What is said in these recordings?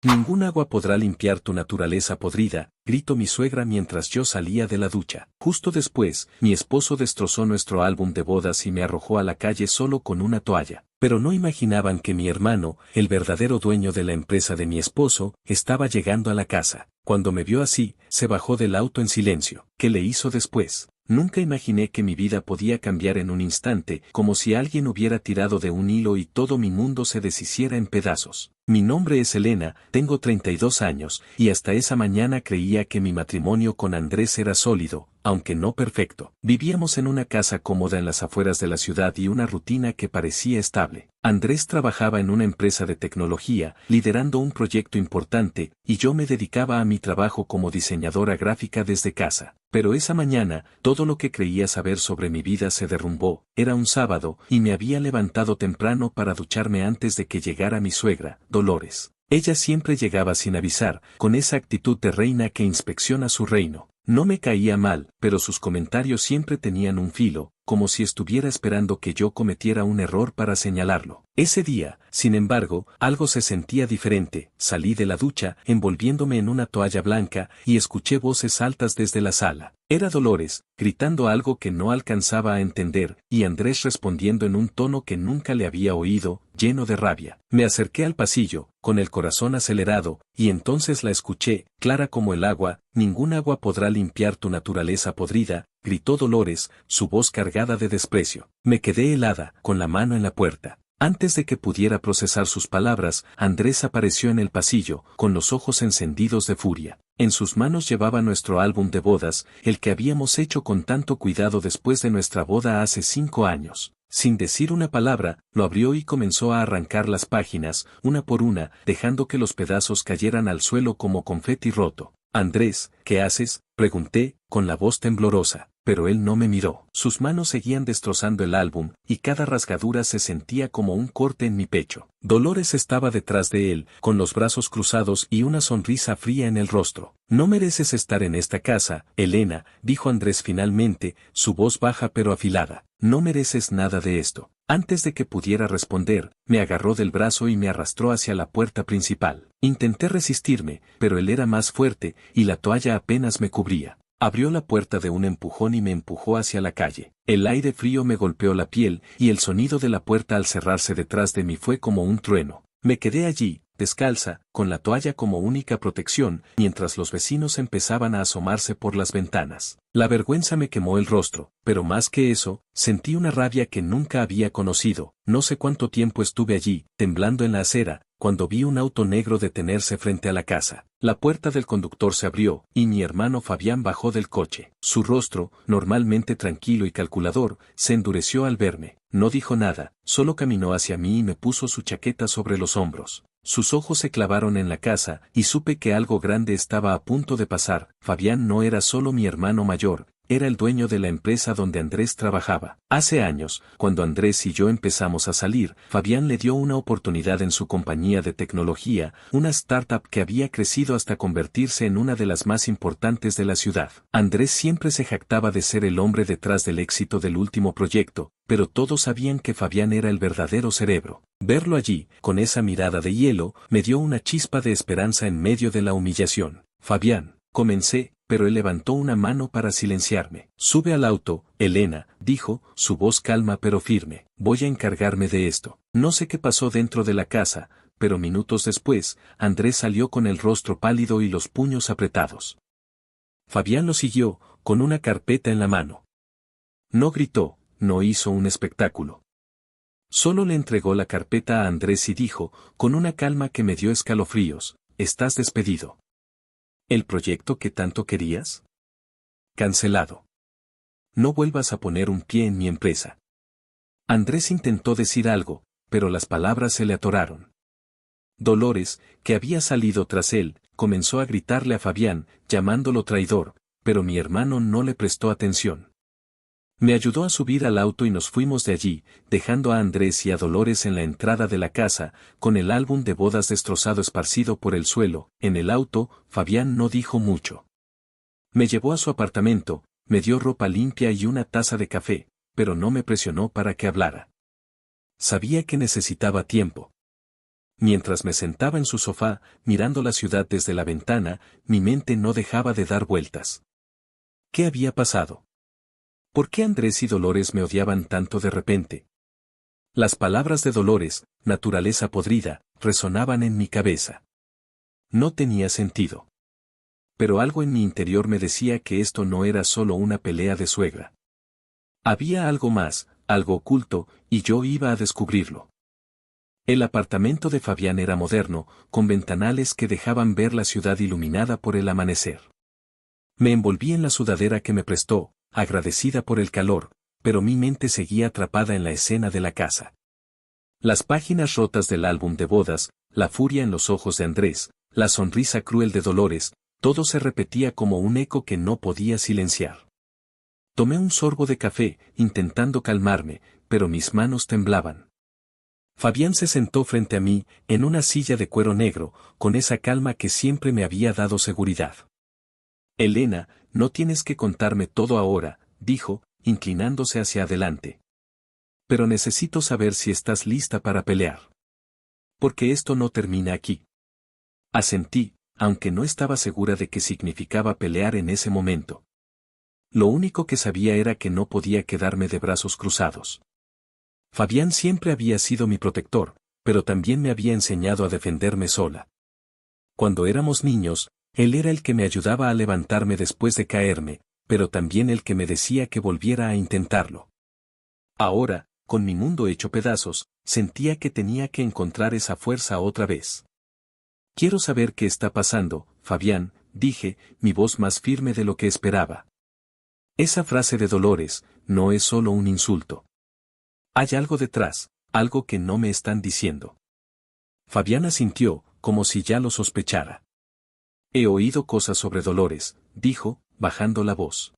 Ningún agua podrá limpiar tu naturaleza podrida, gritó mi suegra mientras yo salía de la ducha. Justo después, mi esposo destrozó nuestro álbum de bodas y me arrojó a la calle solo con una toalla. Pero no imaginaban que mi hermano, el verdadero dueño de la empresa de mi esposo, estaba llegando a la casa. Cuando me vio así, se bajó del auto en silencio. ¿Qué le hizo después? Nunca imaginé que mi vida podía cambiar en un instante, como si alguien hubiera tirado de un hilo y todo mi mundo se deshiciera en pedazos. Mi nombre es Elena, tengo 32 años, y hasta esa mañana creía que mi matrimonio con Andrés era sólido, aunque no perfecto. Vivíamos en una casa cómoda en las afueras de la ciudad y una rutina que parecía estable. Andrés trabajaba en una empresa de tecnología, liderando un proyecto importante, y yo me dedicaba a mi trabajo como diseñadora gráfica desde casa. Pero esa mañana, todo lo que creía saber sobre mi vida se derrumbó. Era un sábado, y me había levantado temprano para ducharme antes de que llegara mi suegra, Dolores. Ella siempre llegaba sin avisar, con esa actitud de reina que inspecciona su reino. No me caía mal, pero sus comentarios siempre tenían un filo, como si estuviera esperando que yo cometiera un error para señalarlo. Ese día, sin embargo, algo se sentía diferente. Salí de la ducha, envolviéndome en una toalla blanca, y escuché voces altas desde la sala. Era Dolores, gritando algo que no alcanzaba a entender, y Andrés respondiendo en un tono que nunca le había oído, lleno de rabia. Me acerqué al pasillo, con el corazón acelerado, y entonces la escuché, clara como el agua: ningún agua podrá limpiar tu naturaleza podrida, gritó Dolores, su voz cargada de desprecio. Me quedé helada, con la mano en la puerta. Antes de que pudiera procesar sus palabras, Andrés apareció en el pasillo, con los ojos encendidos de furia. En sus manos llevaba nuestro álbum de bodas, el que habíamos hecho con tanto cuidado después de nuestra boda hace 5 años. Sin decir una palabra, lo abrió y comenzó a arrancar las páginas, una por una, dejando que los pedazos cayeran al suelo como confeti roto. Andrés, ¿qué haces?, pregunté, con la voz temblorosa, pero él no me miró. Sus manos seguían destrozando el álbum, y cada rasgadura se sentía como un corte en mi pecho. Dolores estaba detrás de él, con los brazos cruzados y una sonrisa fría en el rostro. No mereces estar en esta casa, Elena, dijo Andrés finalmente, su voz baja pero afilada. No mereces nada de esto. Antes de que pudiera responder, me agarró del brazo y me arrastró hacia la puerta principal. Intenté resistirme, pero él era más fuerte, y la toalla apenas me cubría. Abrió la puerta de un empujón y me empujó hacia la calle. El aire frío me golpeó la piel, y el sonido de la puerta al cerrarse detrás de mí fue como un trueno. Me quedé allí, descalza, con la toalla como única protección, mientras los vecinos empezaban a asomarse por las ventanas. La vergüenza me quemó el rostro, pero más que eso, sentí una rabia que nunca había conocido. No sé cuánto tiempo estuve allí, temblando en la acera, cuando vi un auto negro detenerse frente a la casa. La puerta del conductor se abrió, y mi hermano Fabián bajó del coche. Su rostro, normalmente tranquilo y calculador, se endureció al verme. No dijo nada, solo caminó hacia mí y me puso su chaqueta sobre los hombros. Sus ojos se clavaron en la casa, y supe que algo grande estaba a punto de pasar. Fabián no era solo mi hermano mayor, era el dueño de la empresa donde Andrés trabajaba. Hace años, cuando Andrés y yo empezamos a salir, Fabián le dio una oportunidad en su compañía de tecnología, una startup que había crecido hasta convertirse en una de las más importantes de la ciudad. Andrés siempre se jactaba de ser el hombre detrás del éxito del último proyecto, pero todos sabían que Fabián era el verdadero cerebro. Verlo allí, con esa mirada de hielo, me dio una chispa de esperanza en medio de la humillación. Fabián, comencé, pero él levantó una mano para silenciarme. Sube al auto, Elena, dijo, su voz calma pero firme. Voy a encargarme de esto. No sé qué pasó dentro de la casa, pero minutos después, Andrés salió con el rostro pálido y los puños apretados. Fabián lo siguió, con una carpeta en la mano. No gritó, no hizo un espectáculo. Solo le entregó la carpeta a Andrés y dijo, con una calma que me dio escalofríos: estás despedido. ¿El proyecto que tanto querías? Cancelado. No vuelvas a poner un pie en mi empresa. Andrés intentó decir algo, pero las palabras se le atoraron. Dolores, que había salido tras él, comenzó a gritarle a Fabián, llamándolo traidor, pero mi hermano no le prestó atención. Me ayudó a subir al auto y nos fuimos de allí, dejando a Andrés y a Dolores en la entrada de la casa, con el álbum de bodas destrozado esparcido por el suelo. En el auto, Fabián no dijo mucho. Me llevó a su apartamento, me dio ropa limpia y una taza de café, pero no me presionó para que hablara. Sabía que necesitaba tiempo. Mientras me sentaba en su sofá, mirando la ciudad desde la ventana, mi mente no dejaba de dar vueltas. ¿Qué había pasado? ¿Por qué Andrés y Dolores me odiaban tanto de repente? Las palabras de Dolores, naturaleza podrida, resonaban en mi cabeza. No tenía sentido. Pero algo en mi interior me decía que esto no era solo una pelea de suegra. Había algo más, algo oculto, y yo iba a descubrirlo. El apartamento de Fabián era moderno, con ventanales que dejaban ver la ciudad iluminada por el amanecer. Me envolví en la sudadera que me prestó, agradecida por el calor, pero mi mente seguía atrapada en la escena de la casa. Las páginas rotas del álbum de bodas, la furia en los ojos de Andrés, la sonrisa cruel de Dolores, todo se repetía como un eco que no podía silenciar. Tomé un sorbo de café, intentando calmarme, pero mis manos temblaban. Fabián se sentó frente a mí, en una silla de cuero negro, con esa calma que siempre me había dado seguridad. Elena, no tienes que contarme todo ahora, dijo, inclinándose hacia adelante. Pero necesito saber si estás lista para pelear. Porque esto no termina aquí. Asentí, aunque no estaba segura de qué significaba pelear en ese momento. Lo único que sabía era que no podía quedarme de brazos cruzados. Fabián siempre había sido mi protector, pero también me había enseñado a defenderme sola. Cuando éramos niños, él era el que me ayudaba a levantarme después de caerme, pero también el que me decía que volviera a intentarlo. Ahora, con mi mundo hecho pedazos, sentía que tenía que encontrar esa fuerza otra vez. Quiero saber qué está pasando, Fabián, dije, mi voz más firme de lo que esperaba. Esa frase de Dolores, no es solo un insulto. Hay algo detrás, algo que no me están diciendo. Fabián asintió, como si ya lo sospechara. He oído cosas sobre Dolores, dijo, bajando la voz.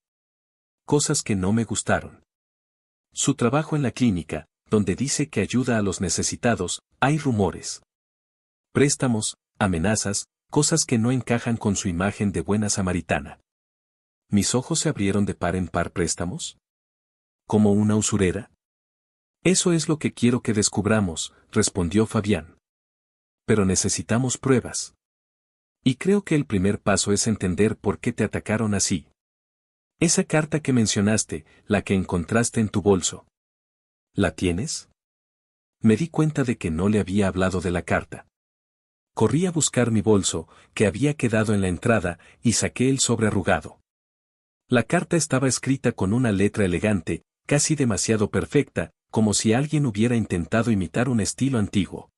Cosas que no me gustaron. Su trabajo en la clínica, donde dice que ayuda a los necesitados, hay rumores. Préstamos, amenazas, cosas que no encajan con su imagen de buena samaritana. ¿Mis ojos se abrieron de par en par? ¿Préstamos? ¿Como una usurera? Eso es lo que quiero que descubramos, respondió Fabián. Pero necesitamos pruebas. Y creo que el primer paso es entender por qué te atacaron así. Esa carta que mencionaste, la que encontraste en tu bolso. ¿La tienes? Me di cuenta de que no le había hablado de la carta. Corrí a buscar mi bolso, que había quedado en la entrada, y saqué el sobre arrugado. La carta estaba escrita con una letra elegante, casi demasiado perfecta, como si alguien hubiera intentado imitar un estilo antiguo.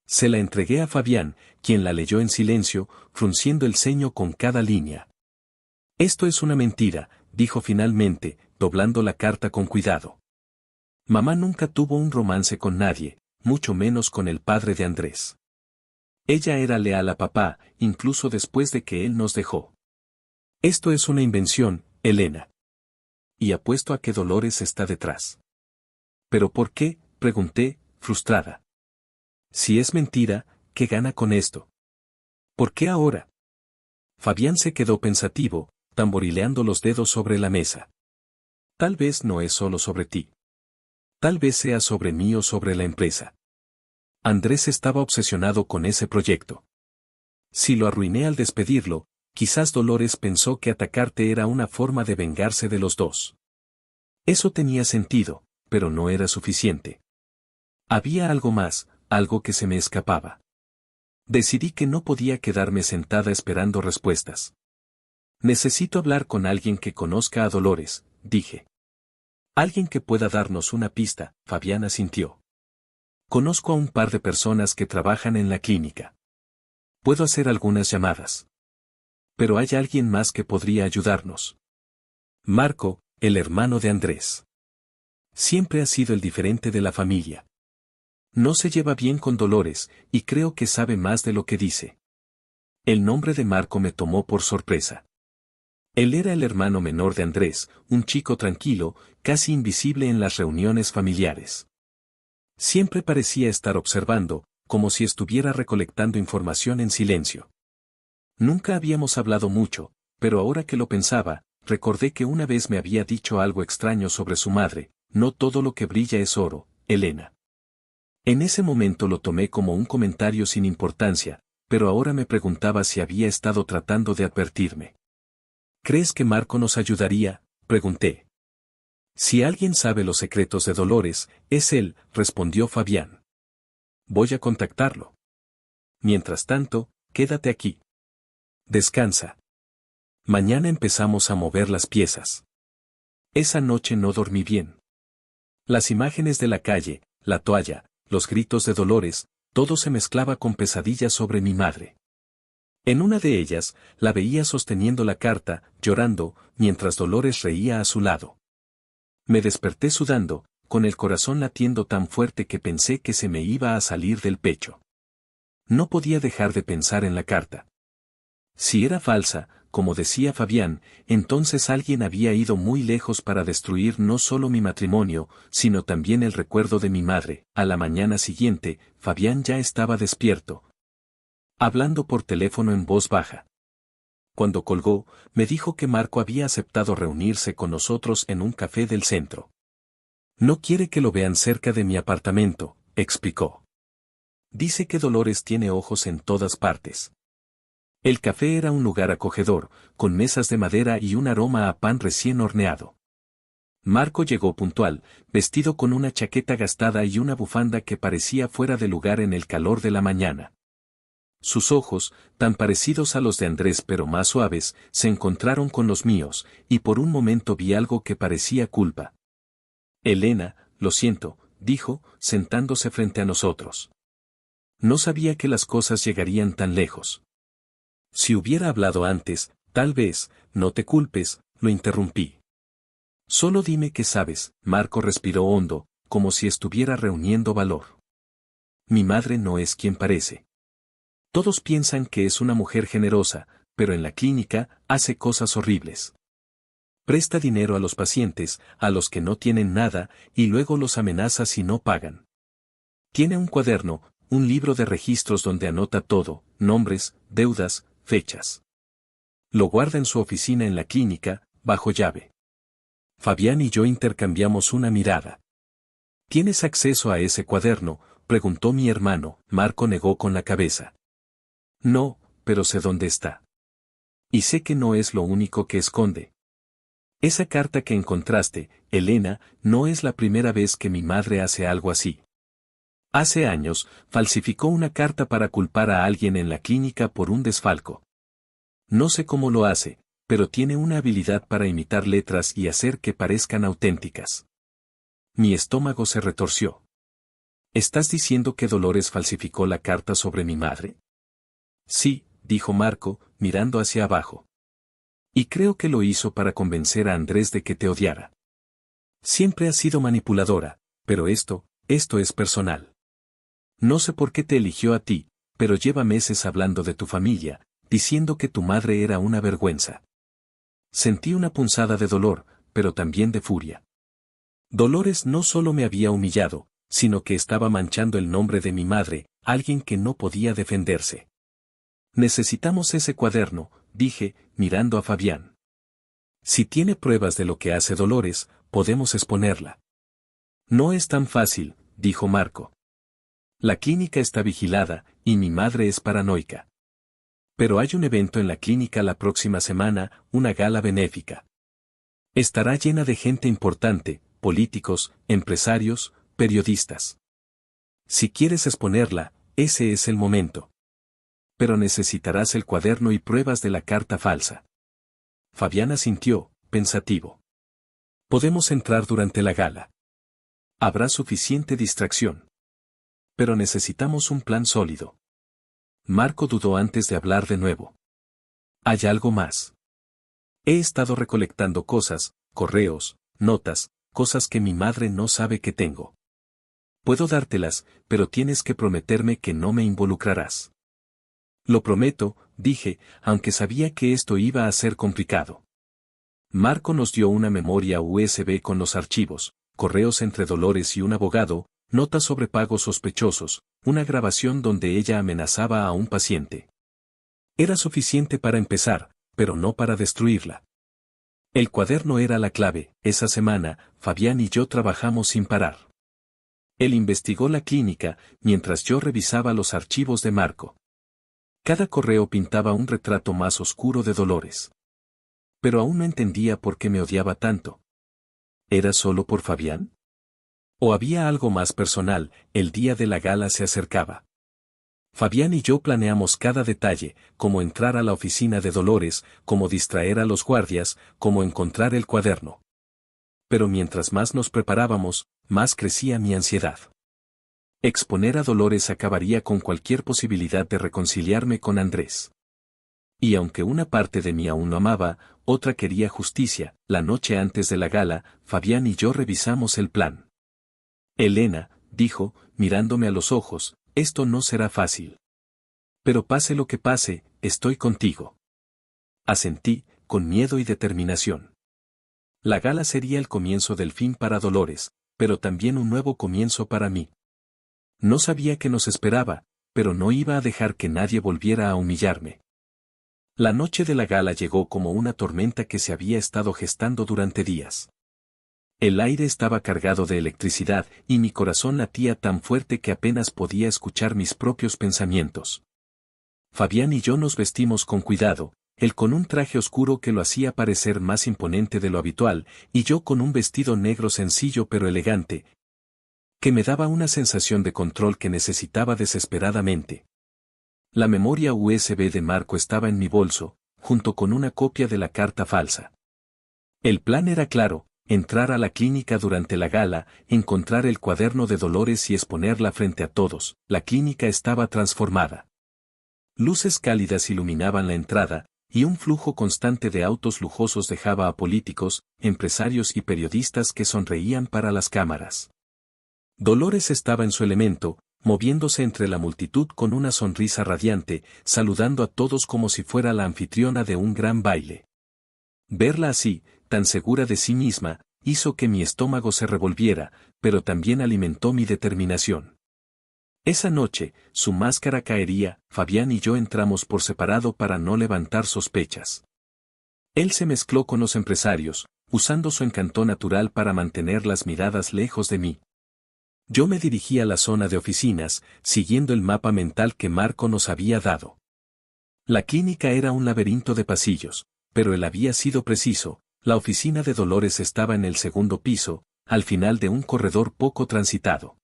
Se la entregué a Fabián, quien la leyó en silencio, frunciendo el ceño con cada línea. Esto es una mentira, dijo finalmente, doblando la carta con cuidado. Mamá nunca tuvo un romance con nadie, mucho menos con el padre de Andrés. Ella era leal a papá, incluso después de que él nos dejó. Esto es una invención, Elena. Y apuesto a que Dolores está detrás. ¿Pero por qué?, pregunté, frustrada. Si es mentira, ¿qué gana con esto? ¿Por qué ahora? Fabián se quedó pensativo, tamborileando los dedos sobre la mesa. Tal vez no es solo sobre ti. Tal vez sea sobre mí o sobre la empresa. Andrés estaba obsesionado con ese proyecto. Si lo arruiné al despedirlo, quizás Dolores pensó que atacarte era una forma de vengarse de los dos. Eso tenía sentido, pero no era suficiente. Había algo más, algo que se me escapaba. Decidí que no podía quedarme sentada esperando respuestas. Necesito hablar con alguien que conozca a Dolores, dije. Alguien que pueda darnos una pista, Fabián asintió. Conozco a un par de personas que trabajan en la clínica. Puedo hacer algunas llamadas. Pero hay alguien más que podría ayudarnos. Marco, el hermano de Andrés. Siempre ha sido el diferente de la familia. No se lleva bien con Dolores, y creo que sabe más de lo que dice. El nombre de Marco me tomó por sorpresa. Él era el hermano menor de Andrés, un chico tranquilo, casi invisible en las reuniones familiares. Siempre parecía estar observando, como si estuviera recolectando información en silencio. Nunca habíamos hablado mucho, pero ahora que lo pensaba, recordé que una vez me había dicho algo extraño sobre su madre: no todo lo que brilla es oro, Elena. En ese momento lo tomé como un comentario sin importancia, pero ahora me preguntaba si había estado tratando de advertirme. ¿Crees que Marco nos ayudaría?, pregunté. Si alguien sabe los secretos de Dolores, es él, respondió Fabián. Voy a contactarlo. Mientras tanto, quédate aquí. Descansa. Mañana empezamos a mover las piezas. Esa noche no dormí bien. Las imágenes de la calle, la toalla, los gritos de Dolores, todo se mezclaba con pesadillas sobre mi madre. En una de ellas, la veía sosteniendo la carta, llorando, mientras Dolores reía a su lado. Me desperté sudando, con el corazón latiendo tan fuerte que pensé que se me iba a salir del pecho. No podía dejar de pensar en la carta. Si era falsa, como decía Fabián, entonces alguien había ido muy lejos para destruir no solo mi matrimonio, sino también el recuerdo de mi madre. A la mañana siguiente, Fabián ya estaba despierto, hablando por teléfono en voz baja. Cuando colgó, me dijo que Marco había aceptado reunirse con nosotros en un café del centro. No quiere que lo vean cerca de mi apartamento, explicó. Dice que Dolores tiene ojos en todas partes. El café era un lugar acogedor, con mesas de madera y un aroma a pan recién horneado. Marco llegó puntual, vestido con una chaqueta gastada y una bufanda que parecía fuera de lugar en el calor de la mañana. Sus ojos, tan parecidos a los de Andrés pero más suaves, se encontraron con los míos, y por un momento vi algo que parecía culpa. Elena, lo siento, dijo, sentándose frente a nosotros. No sabía que las cosas llegarían tan lejos. Si hubiera hablado antes, tal vez, no te culpes, lo interrumpí. Solo dime qué sabes. Marco respiró hondo, como si estuviera reuniendo valor. Mi madre no es quien parece. Todos piensan que es una mujer generosa, pero en la clínica, hace cosas horribles. Presta dinero a los pacientes, a los que no tienen nada, y luego los amenaza si no pagan. Tiene un cuaderno, un libro de registros donde anota todo, nombres, deudas, fechas. Lo guarda en su oficina en la clínica, bajo llave. Fabián y yo intercambiamos una mirada. ¿Tienes acceso a ese cuaderno?, preguntó mi hermano. Marco negó con la cabeza. No, pero sé dónde está. Y sé que no es lo único que esconde. Esa carta que encontraste, Elena, no es la primera vez que mi madre hace algo así. Hace años, falsificó una carta para culpar a alguien en la clínica por un desfalco. No sé cómo lo hace, pero tiene una habilidad para imitar letras y hacer que parezcan auténticas. Mi estómago se retorció. ¿Estás diciendo que Dolores falsificó la carta sobre mi madre? Sí, dijo Marco, mirando hacia abajo. Y creo que lo hizo para convencer a Andrés de que te odiara. Siempre has sido manipuladora, pero esto es personal. No sé por qué te eligió a ti, pero lleva meses hablando de tu familia, diciendo que tu madre era una vergüenza. Sentí una punzada de dolor, pero también de furia. Dolores no solo me había humillado, sino que estaba manchando el nombre de mi madre, alguien que no podía defenderse. Necesitamos ese cuaderno, dije, mirando a Fabián. Si tiene pruebas de lo que hace Dolores, podemos exponerla. No es tan fácil, dijo Marco. La clínica está vigilada, y mi madre es paranoica. Pero hay un evento en la clínica la próxima semana, una gala benéfica. Estará llena de gente importante, políticos, empresarios, periodistas. Si quieres exponerla, ese es el momento. Pero necesitarás el cuaderno y pruebas de la carta falsa. Fabián asintió, pensativo. Podemos entrar durante la gala. Habrá suficiente distracción. Pero necesitamos un plan sólido. Marco dudó antes de hablar de nuevo. Hay algo más. He estado recolectando cosas, correos, notas, cosas que mi madre no sabe que tengo. Puedo dártelas, pero tienes que prometerme que no me involucrarás. Lo prometo, dije, aunque sabía que esto iba a ser complicado. Marco nos dio una memoria USB con los archivos, correos entre Dolores y un abogado, notas sobre pagos sospechosos, una grabación donde ella amenazaba a un paciente. Era suficiente para empezar, pero no para destruirla. El cuaderno era la clave. Esa semana, Fabián y yo trabajamos sin parar. Él investigó la clínica, mientras yo revisaba los archivos de Marco. Cada correo pintaba un retrato más oscuro de Dolores. Pero aún no entendía por qué me odiaba tanto. ¿Era solo por Fabián? ¿O había algo más personal? El día de la gala se acercaba. Fabián y yo planeamos cada detalle, cómo entrar a la oficina de Dolores, cómo distraer a los guardias, cómo encontrar el cuaderno. Pero mientras más nos preparábamos, más crecía mi ansiedad. Exponer a Dolores acabaría con cualquier posibilidad de reconciliarme con Andrés. Y aunque una parte de mí aún lo amaba, otra quería justicia. La noche antes de la gala, Fabián y yo revisamos el plan. Elena, dijo, mirándome a los ojos, esto no será fácil. Pero pase lo que pase, estoy contigo. Asentí, con miedo y determinación. La gala sería el comienzo del fin para Dolores, pero también un nuevo comienzo para mí. No sabía qué nos esperaba, pero no iba a dejar que nadie volviera a humillarme. La noche de la gala llegó como una tormenta que se había estado gestando durante días. El aire estaba cargado de electricidad y mi corazón latía tan fuerte que apenas podía escuchar mis propios pensamientos. Fabián y yo nos vestimos con cuidado, él con un traje oscuro que lo hacía parecer más imponente de lo habitual, y yo con un vestido negro sencillo pero elegante, que me daba una sensación de control que necesitaba desesperadamente. La memoria USB de Marco estaba en mi bolso, junto con una copia de la carta falsa. El plan era claro: entrar a la clínica durante la gala, encontrar el cuaderno de Dolores y exponerla frente a todos. La clínica estaba transformada. Luces cálidas iluminaban la entrada, y un flujo constante de autos lujosos dejaba a políticos, empresarios y periodistas que sonreían para las cámaras. Dolores estaba en su elemento, moviéndose entre la multitud con una sonrisa radiante, saludando a todos como si fuera la anfitriona de un gran baile. Verla así, tan segura de sí misma, hizo que mi estómago se revolviera, pero también alimentó mi determinación. Esa noche, su máscara caería. Fabián y yo entramos por separado para no levantar sospechas. Él se mezcló con los empresarios, usando su encanto natural para mantener las miradas lejos de mí. Yo me dirigí a la zona de oficinas, siguiendo el mapa mental que Marco nos había dado. La clínica era un laberinto de pasillos, pero él había sido preciso. La oficina de Dolores estaba en el segundo piso, al final de un corredor poco transitado.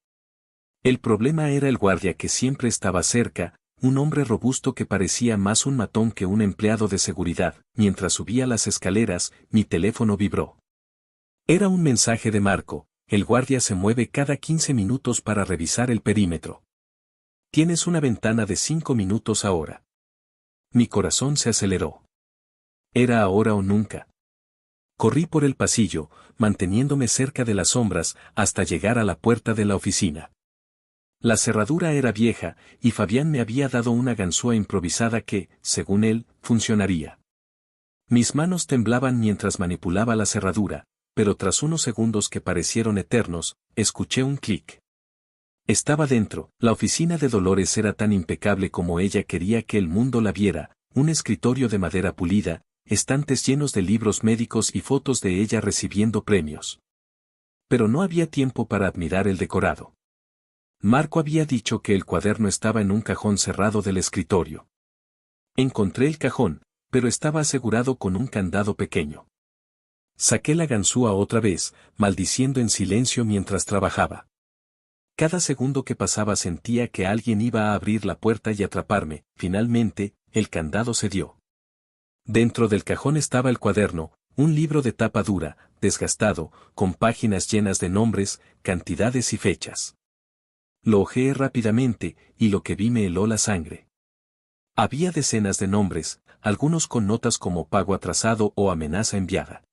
El problema era el guardia que siempre estaba cerca, un hombre robusto que parecía más un matón que un empleado de seguridad. Mientras subía las escaleras, mi teléfono vibró. Era un mensaje de Marco: el guardia se mueve cada 15 minutos para revisar el perímetro. Tienes una ventana de 5 minutos ahora. Mi corazón se aceleró. Era ahora o nunca. Corrí por el pasillo, manteniéndome cerca de las sombras, hasta llegar a la puerta de la oficina. La cerradura era vieja, y Fabián me había dado una ganzúa improvisada que, según él, funcionaría. Mis manos temblaban mientras manipulaba la cerradura, pero tras unos segundos que parecieron eternos, escuché un clic. Estaba dentro. La oficina de Dolores era tan impecable como ella quería que el mundo la viera: un escritorio de madera pulida, estantes llenos de libros médicos y fotos de ella recibiendo premios. Pero no había tiempo para admirar el decorado. Marco había dicho que el cuaderno estaba en un cajón cerrado del escritorio. Encontré el cajón, pero estaba asegurado con un candado pequeño. Saqué la ganzúa otra vez, maldiciendo en silencio mientras trabajaba. Cada segundo que pasaba sentía que alguien iba a abrir la puerta y atraparme. Finalmente, el candado cedió. Dentro del cajón estaba el cuaderno, un libro de tapa dura, desgastado, con páginas llenas de nombres, cantidades y fechas. Lo hojeé rápidamente, y lo que vi me heló la sangre. Había decenas de nombres, algunos con notas como pago atrasado o amenaza enviada.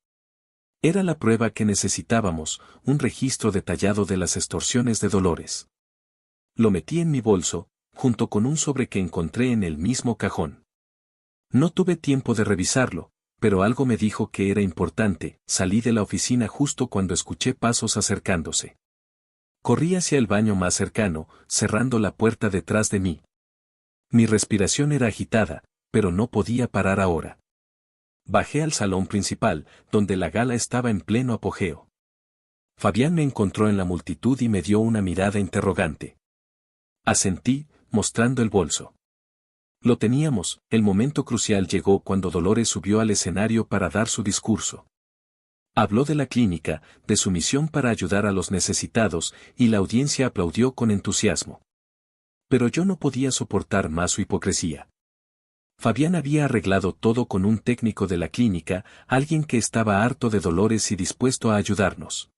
Era la prueba que necesitábamos: un registro detallado de las extorsiones de Dolores. Lo metí en mi bolso, junto con un sobre que encontré en el mismo cajón. No tuve tiempo de revisarlo, pero algo me dijo que era importante. Salí de la oficina justo cuando escuché pasos acercándose. Corrí hacia el baño más cercano, cerrando la puerta detrás de mí. Mi respiración era agitada, pero no podía parar ahora. Bajé al salón principal, donde la gala estaba en pleno apogeo. Fabián me encontró en la multitud y me dio una mirada interrogante. Asentí, mostrando el bolso. Lo teníamos, el momento crucial llegó cuando Dolores subió al escenario para dar su discurso. Habló de la clínica, de su misión para ayudar a los necesitados, y la audiencia aplaudió con entusiasmo. Pero yo no podía soportar más su hipocresía. Fabián había arreglado todo con un técnico de la clínica, alguien que estaba harto de Dolores y dispuesto a ayudarnos.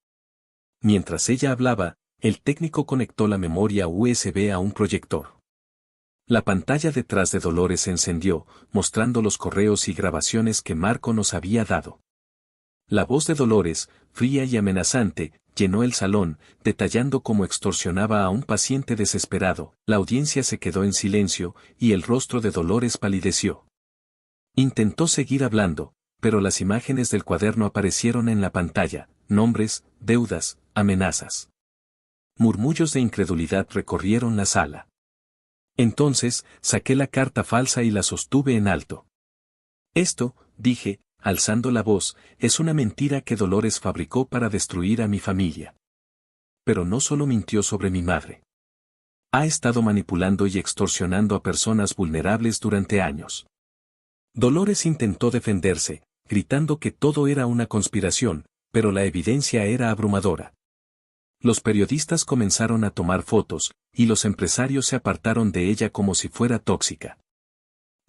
Mientras ella hablaba, el técnico conectó la memoria USB a un proyector. La pantalla detrás de Dolores se encendió, mostrando los correos y grabaciones que Marco nos había dado. La voz de Dolores, fría y amenazante, llenó el salón, detallando cómo extorsionaba a un paciente desesperado. La audiencia se quedó en silencio, y el rostro de Dolores palideció. Intentó seguir hablando, pero las imágenes del cuaderno aparecieron en la pantalla, nombres, deudas, amenazas. Murmullos de incredulidad recorrieron la sala. Entonces, saqué la carta falsa y la sostuve en alto. Esto, dije, alzando la voz, es una mentira que Dolores fabricó para destruir a mi familia. Pero no solo mintió sobre mi madre. Ha estado manipulando y extorsionando a personas vulnerables durante años. Dolores intentó defenderse, gritando que todo era una conspiración, pero la evidencia era abrumadora. Los periodistas comenzaron a tomar fotos, y los empresarios se apartaron de ella como si fuera tóxica.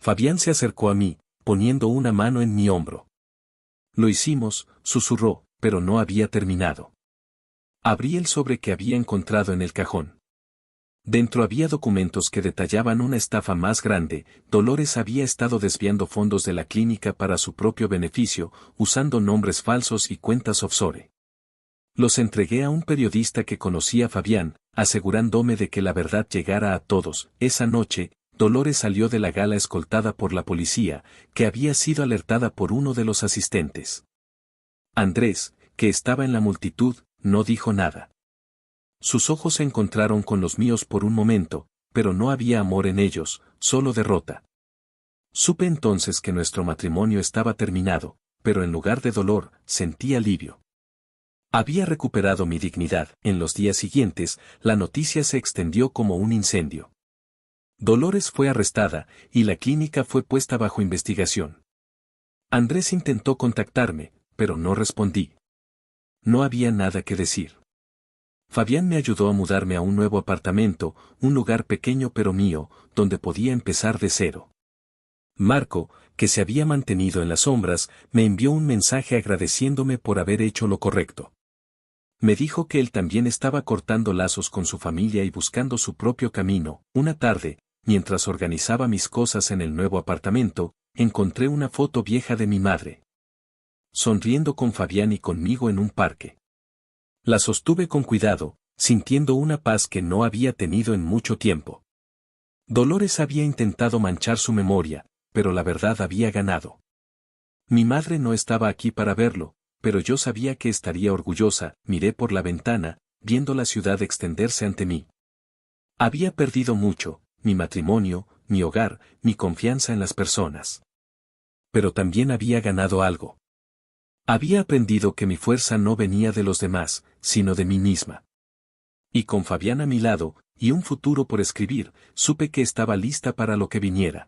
Fabián se acercó a mí, poniendo una mano en mi hombro. Lo hicimos, susurró, pero no había terminado. Abrí el sobre que había encontrado en el cajón. Dentro había documentos que detallaban una estafa más grande. Dolores había estado desviando fondos de la clínica para su propio beneficio, usando nombres falsos y cuentas offshore. Los entregué a un periodista que conocía a Fabián, asegurándome de que la verdad llegara a todos. Esa noche, Dolores salió de la gala escoltada por la policía, que había sido alertada por uno de los asistentes. Andrés, que estaba en la multitud, no dijo nada. Sus ojos se encontraron con los míos por un momento, pero no había amor en ellos, solo derrota. Supe entonces que nuestro matrimonio estaba terminado, pero en lugar de dolor, sentí alivio. Había recuperado mi dignidad. En los días siguientes, la noticia se extendió como un incendio. Dolores fue arrestada, y la clínica fue puesta bajo investigación. Andrés intentó contactarme, pero no respondí. No había nada que decir. Fabián me ayudó a mudarme a un nuevo apartamento, un lugar pequeño pero mío, donde podía empezar de cero. Marco, que se había mantenido en las sombras, me envió un mensaje agradeciéndome por haber hecho lo correcto. Me dijo que él también estaba cortando lazos con su familia y buscando su propio camino. Una tarde, mientras organizaba mis cosas en el nuevo apartamento, encontré una foto vieja de mi madre. Sonriendo con Fabián y conmigo en un parque. La sostuve con cuidado, sintiendo una paz que no había tenido en mucho tiempo. Dolores había intentado manchar su memoria, pero la verdad había ganado. Mi madre no estaba aquí para verlo, pero yo sabía que estaría orgullosa. Miré por la ventana, viendo la ciudad extenderse ante mí. Había perdido mucho, mi matrimonio, mi hogar, mi confianza en las personas. Pero también había ganado algo. Había aprendido que mi fuerza no venía de los demás, sino de mí misma. Y con Fabián a mi lado, y un futuro por escribir, supe que estaba lista para lo que viniera.